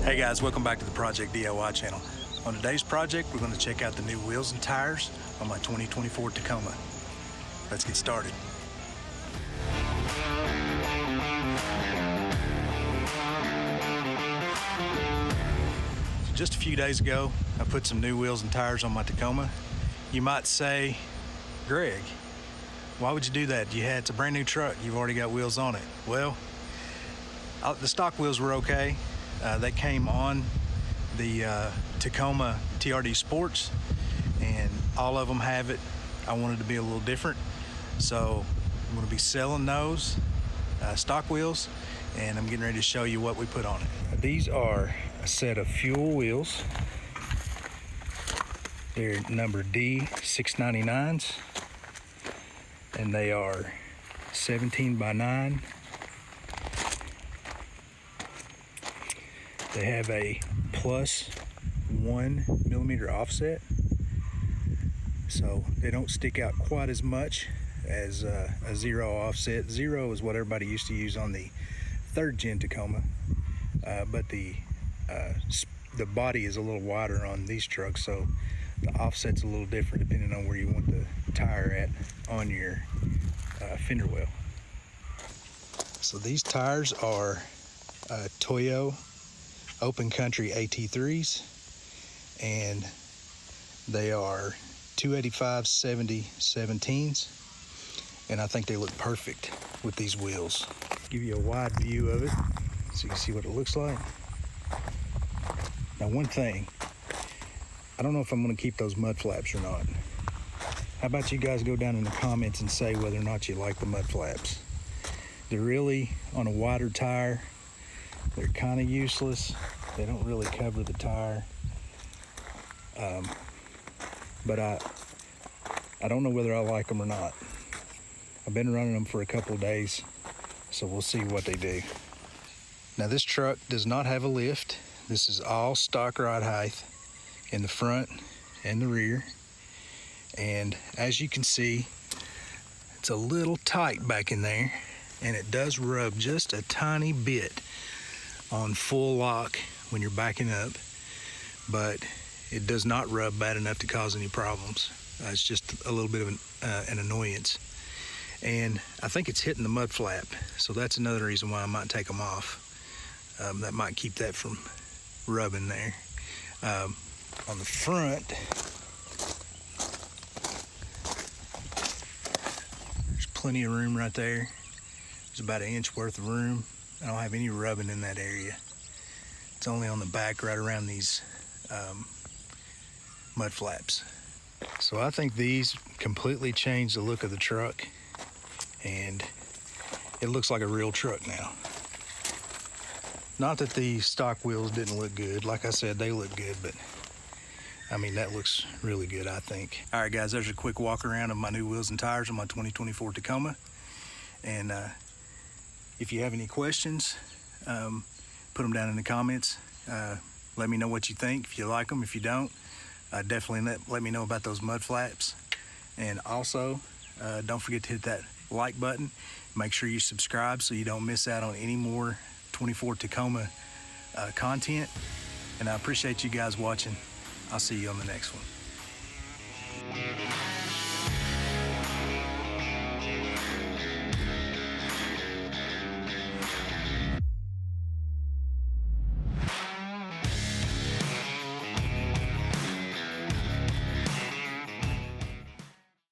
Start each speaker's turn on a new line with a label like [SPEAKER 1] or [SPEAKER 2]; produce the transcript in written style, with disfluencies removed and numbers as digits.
[SPEAKER 1] Hey guys, welcome back to the Project DIY channel. On today's project, we're going to check out the new wheels and tires on my 2024 Tacoma. Let's get started. So just a few days ago, I put some new wheels and tires on my Tacoma. You might say, Greg, why would you do that? It's a brand new truck. You've already got wheels on it. Well, the stock wheels were okay. They came on the Tacoma TRD Sports, and all of them have it. I wanted to be a little different, so I'm going to be selling those stock wheels, and I'm getting ready to show you what we put on it. These are a set of fuel wheels. They're number D699s, and they are 17 by 9. They have a plus 1 millimeter offset, so they don't stick out quite as much as a zero offset. Zero is what everybody used to use on the 3rd gen Tacoma, but the body is a little wider on these trucks, so the offset's a little different depending on where you want the tire at on your fender well. So these tires are Toyo Open Country AT3s, and they are 285/70 17s, and I think they look perfect with these wheels. Give you a wide view of it so you can see what it looks like. Now, one thing, I don't know if I'm going to keep those mud flaps or not. How about you guys go down in the comments and say whether or not you like the mud flaps? They're really, on a wider tire, they're kind of useless. They don't really cover the tire. But I don't know whether I like them or not. I've been running them for a couple of days, so we'll see what they do. Now, this truck does not have a lift. This is all stock ride height in the front and the rear. And as you can see, it's a little tight back in there, and it does rub just a tiny bit on full lock when you're backing up, but it does not rub bad enough to cause any problems. It's just a little bit of an annoyance, and I think it's hitting the mud flap, so that's another reason why I might take them off. That might keep that from rubbing there. On the front, there's plenty of room right there. There's about 1 inch worth of room. I don't have any rubbing in that area. It's only on the back right around these mud flaps. So I think these completely change the look of the truck, and it looks like a real truck now. Not that the stock wheels didn't look good. Like I said, they look good, but I mean, that looks really good, I think. All right, guys, there's a quick walk around of my new wheels and tires on my 2024 Tacoma. And if you have any questions, put them down in the comments. Let me know what you think, if you like them. If you don't, definitely let me know about those mud flaps. And also, don't forget to hit that like button. Make sure you subscribe so you don't miss out on any more 24 Tacoma content. And I appreciate you guys watching. I'll see you on the next one.